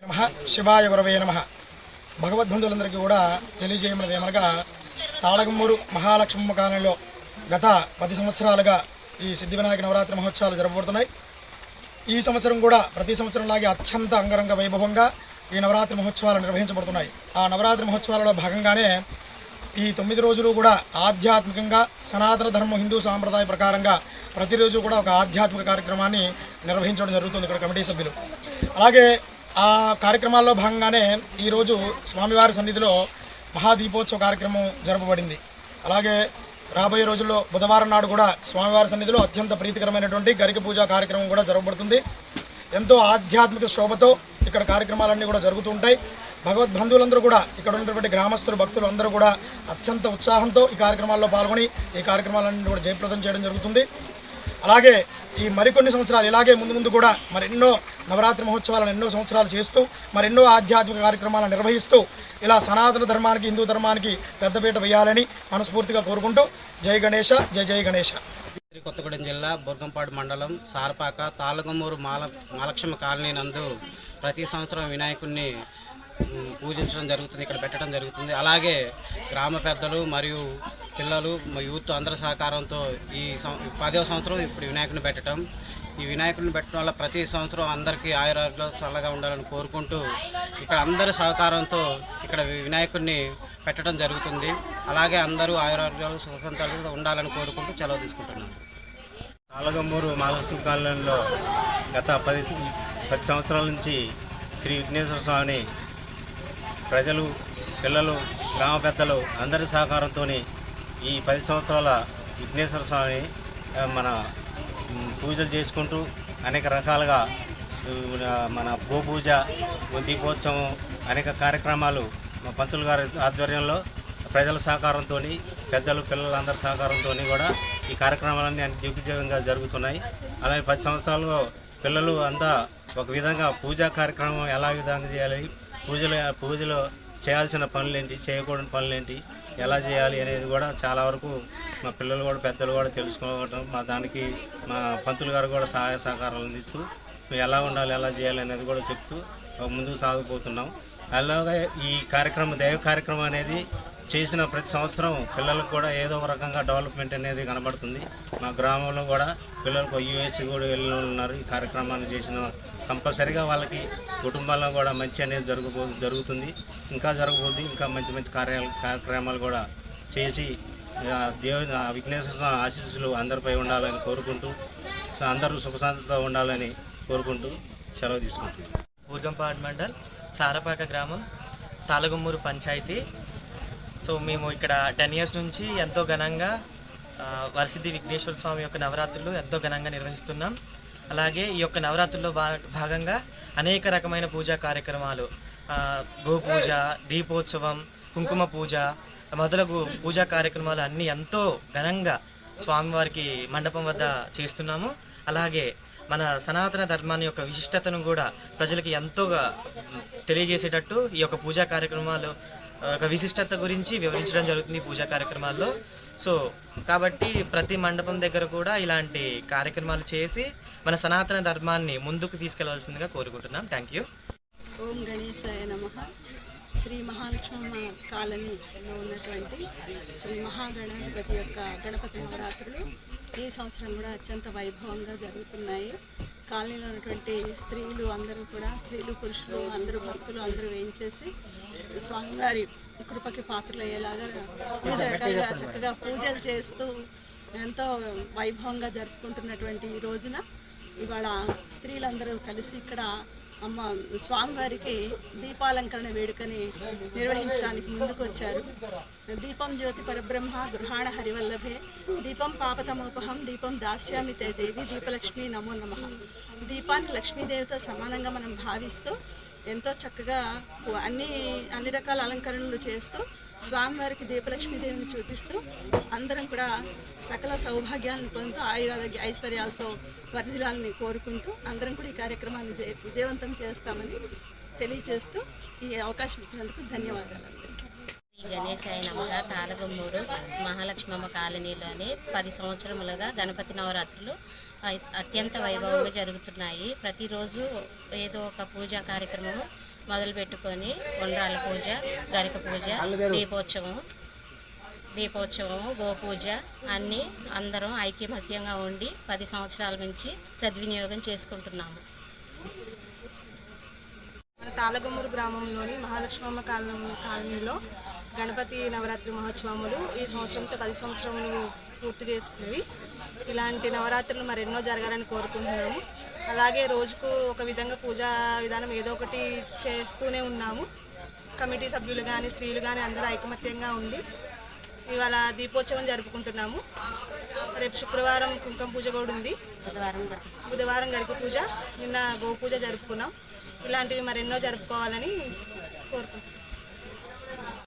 నమః శివాయ గురవే నమః. భగవద్బంధువులందరికీ కూడా తెలియజేయమన్నది ఏమనగా, తాళగమ్మూరు మహాలక్ష్మమ్మ కాలనీలో గత 10 సంవత్సరాలుగా ఈ సిద్ధి వినాయక నవరాత్రి మహోత్సవాలు జరపబడుతున్నాయి. ఈ సంవత్సరం కూడా ప్రతి సంవత్సరంలాగే అత్యంత అంగరంగ వైభవంగా ఈ నవరాత్రి మహోత్సవాలు నిర్వహించబడుతున్నాయి. ఆ నవరాత్రి మహోత్సవాలలో భాగంగానే ఈ 9 రోజులు కూడా ఆధ్యాత్మికంగా సనాతన ధర్మం హిందూ సాంప్రదాయ ప్రకారంగా ప్రతిరోజు కూడా ఒక ఆధ్యాత్మిక కార్యక్రమాన్ని నిర్వహించడం జరుగుతుంది ఇక్కడ కమిటీ సభ్యులు. అలాగే ఆ కార్యక్రమాల్లో భాగంగానే ఈరోజు స్వామివారి సన్నిధిలో మహాదీపోత్సవ కార్యక్రమం జరపబడింది. అలాగే రాబోయే రోజుల్లో బుధవారం నాడు కూడా స్వామివారి సన్నిధిలో అత్యంత ప్రీతికరమైనటువంటి గరిక పూజ కార్యక్రమం కూడా జరపబడుతుంది. ఎంతో ఆధ్యాత్మిక శోభతో ఇక్కడ కార్యక్రమాలన్నీ కూడా జరుగుతుంటాయి. భగవద్బంధువులందరూ కూడా ఇక్కడ ఉన్నటువంటి గ్రామస్తులు భక్తులు అందరూ కూడా అత్యంత ఉత్సాహంతో ఈ కార్యక్రమాల్లో పాల్గొని ఈ కార్యక్రమాలన్నీ కూడా జయప్రదం చేయడం జరుగుతుంది. అలాగే ఈ మరికొన్ని సంవత్సరాలు ఇలాగే ముందు కూడా మరెన్నో నవరాత్రి మహోత్సవాలను ఎన్నో సంవత్సరాలు చేస్తూ మరెన్నో ఆధ్యాత్మిక కార్యక్రమాలను నిర్వహిస్తూ ఇలా సనాతన ధర్మానికి హిందూ ధర్మానికి పెద్దపీట వేయాలని మనస్ఫూర్తిగా కోరుకుంటూ జై గణేశ, జై జై గణేశ. కొత్తగూడెం జిల్లా బుర్గంపాడు మండలం సారపాక తాళగమ్మూరు మహాలక్ష్మి కాలనీ నందు ప్రతి సంవత్సరం వినాయకుడిని పూజించడం జరుగుతుంది, ఇక్కడ పెట్టడం జరుగుతుంది. అలాగే గ్రామ పెద్దలు మరియు పిల్లలు యూత్ అందరి సహకారంతో ఈ 10వ సంవత్సరం ఇప్పుడు వినాయకుడిని పెట్టడం. ఈ వినాయకుడిని పెట్టడం వల్ల ప్రతి సంవత్సరం అందరికీ ఆయురారోగ్యాలు చల్లగా ఉండాలని కోరుకుంటూ ఇక్కడ అందరి సహకారంతో ఇక్కడ వినాయకుడిని పెట్టడం జరుగుతుంది. అలాగే అందరూ ఆయురారోగ్యాలు సుఖంతో ఉండాలని కోరుకుంటూ సెలవు తీసుకుంటున్నాను. తాళగమ్మూరు మహాలక్ష్మి కాలనీలో గత 10 సంవత్సరాల నుంచి శ్రీ విఘ్నేశ్వర స్వామిని ప్రజలు, పిల్లలు, గ్రామ పెద్దలు అందరి సహకారంతో ఈ 10 సంవత్సరాల విఘ్నేశ్వర స్వామిని మన పూజలు చేసుకుంటూ అనేక రకాలుగా మన గోపూజ, దీపోత్సవం అనేక కార్యక్రమాలు మా పంతులు గారి ఆధ్వర్యంలో ప్రజల సహకారంతో పెద్దలు, పిల్లలు అందరి సహకారంతో కూడా ఈ కార్యక్రమాలన్నీ దిగ్విజయంగా జరుగుతున్నాయి. అలాగే 10 సంవత్సరాల్లో పిల్లలు అంతా ఒక విధంగా పూజా కార్యక్రమం ఎలా విధంగా చేయాలి, పూజలో చేయాల్సిన పనులేంటి, చేయకూడని పనులేంటి, ఎలా చేయాలి అనేది కూడా చాలా వరకు మా పిల్లలు కూడా పెద్దలు కూడా తెలుసుకోవటం, మా పంతులు గారు కూడా సహాయ సహకారాలు అందిస్తూ ఎలా ఉండాలి, ఎలా చేయాలి అనేది కూడా చెప్తూ ముందుకు సాగిపోతున్నాం. అలాగే ఈ దైవ కార్యక్రమం అనేది చేసిన ప్రతి సంవత్సరం పిల్లలకు కూడా ఏదో ఒక రకంగా డెవలప్మెంట్ అనేది కనబడుతుంది. మా గ్రామంలో కూడా పిల్లలకు యూఎస్సీ కూడా వెళ్ళిన ఉన్నారు. ఈ కార్యక్రమాన్ని చేసిన కంపల్సరీగా వాళ్ళకి కుటుంబాల్లో కూడా మంచి అనేది జరుగుతుంది, ఇంకా జరగబోద్ది. ఇంకా మంచి కార్యక్రమాలు కూడా చేసి దేవుని విఘ్నేశ్వర ఆశీస్సులు అందరిపై ఉండాలని కోరుకుంటూ అందరూ సుఖశాంతితో ఉండాలని కోరుకుంటూ సెలవు తీసుకుంటున్నాం. బుర్గంపాడు మండల్ సారపాక గ్రామం తాళగమ్మూరు పంచాయతీ. సో మేము ఇక్కడ 10 years నుంచి ఎంతో ఘనంగా వరసిద్ధి విఘ్నేశ్వర స్వామి యొక్క నవరాత్రులు ఎంతో ఘనంగా నిర్వహిస్తున్నాం. అలాగే ఈ యొక్క నవరాత్రుల్లో భాగంగా అనేక రకమైన పూజా కార్యక్రమాలు, గోపూజ, దీపోత్సవం, కుంకుమ పూజ మొదలగు పూజా కార్యక్రమాలు అన్నీ ఎంతో ఘనంగా స్వామివారికి మండపం వద్ద చేస్తున్నాము. అలాగే మన సనాతన ధర్మాన్ని యొక్క విశిష్టతను కూడా ప్రజలకి ఎంతోగా తెలియజేసేటట్టు ఈ యొక్క పూజా కార్యక్రమాలు ఒక విశిష్టత గురించి వివరించడం జరుగుతుంది ఈ పూజా కార్యక్రమాల్లో. సో కాబట్టి ప్రతి మండపం దగ్గర కూడా ఇలాంటి కార్యక్రమాలు చేసి మన సనాతన ధర్మాన్ని ముందుకు తీసుకెళ్లాల్సిందిగా కోరుకుంటున్నాం. Thank you. ఓం గణేశాయ నమః. శ్రీ మహాలక్ష్మమ్మ కాలనీలో ఉన్నటువంటి శ్రీ మహాగణపతి యొక్క గణపతి నవరాత్రులు ఈ సంవత్సరం కూడా అత్యంత వైభవంగా జరుగుతున్నాయి. కాలనీలో ఉన్నటువంటి స్త్రీలు అందరూ కూడా, స్త్రీలు పురుషులు అందరూ భక్తులు అందరూ వేయించేసి స్వామివారి కృపకి పాత్రలు అయ్యేలాగా వివిధ రకాలుగా చక్కగా పూజలు చేస్తూ ఎంతో వైభవంగా జరుపుకుంటున్నటువంటి ఈ రోజున ఇవాళ స్త్రీలందరూ కలిసి ఇక్కడ అమ్మ స్వామివారికి దీపాలంకరణ వేడుకని నిర్వహించడానికి ముందుకు వచ్చారు. దీపం జ్యోతి పరబ్రహ్మ గృహాణ హరివల్లభే, దీపం పాపతమోపహం, దీపం దాస్యామి తే దేవి, దీపలక్ష్మి నమో నమః. దీపాన్ని లక్ష్మీదేవితో సమానంగా మనం భావిస్తూ ఎంతో చక్కగా అన్ని రకాల అలంకరణలు చేస్తూ స్వామివారికి దీపలక్ష్మీదేవిని చూపిస్తూ అందరం కూడా సకల సౌభాగ్యాలను పొందుతూ ఆయురారోగ్య ఐశ్వర్యాలతో వర్ధిల్లాలని కోరుకుంటూ అందరం కూడా ఈ కార్యక్రమాన్ని విజయవంతం చేస్తామని తెలియజేస్తూ ఈ అవకాశం ఇచ్చినందుకు ధన్యవాదాలు. శ్రీ గణేశాయ నమః. తాళగమ్మూరు మహాలక్ష్మమ్మ కాలనీలోని 10 సంవత్సరములుగా గణపతి నవరాత్రులు అత్యంత వైభవంగా జరుగుతున్నాయి. ప్రతిరోజు ఏదో ఒక పూజా కార్యక్రమము మొదలుపెట్టుకొని ఉండ్రాళ్ళ పూజ, గరిక పూజ, దీపోత్సవం, గోపూజ అన్నీ అందరం ఐక్యమత్యంగా ఉండి 10 సంవత్సరాల నుంచి సద్వినియోగం చేసుకుంటున్నాము. మన తాళగుమ్మూరు గ్రామంలోని మహాలక్ష్మమ్మ కాలనీలో గణపతి నవరాత్రి మహోత్సవములు ఈ సంవత్సరంతో 10 సంవత్సరములు పూర్తి చేసుకున్నవి. ఇలాంటి నవరాత్రులు మరెన్నో జరగాలని కోరుకుంటున్నాము. అలాగే రోజుకు ఒక విధంగా పూజా విధానం ఏదో ఒకటి చేస్తూనే ఉన్నాము. కమిటీ సభ్యులు కానీ స్త్రీలు కానీ అందరూ ఐకమత్యంగా ఉండి ఇవాళ దీపోత్సవం జరుపుకుంటున్నాము. రేపు శుక్రవారం కుంకుమ పూజ కూడా ఉంది. బుధవారం గరిక పూజ, నిన్న గోపూజ జరుపుకున్నాం. ఇలాంటివి మరెన్నో జరుపుకోవాలని కోరుకుంటున్నాం.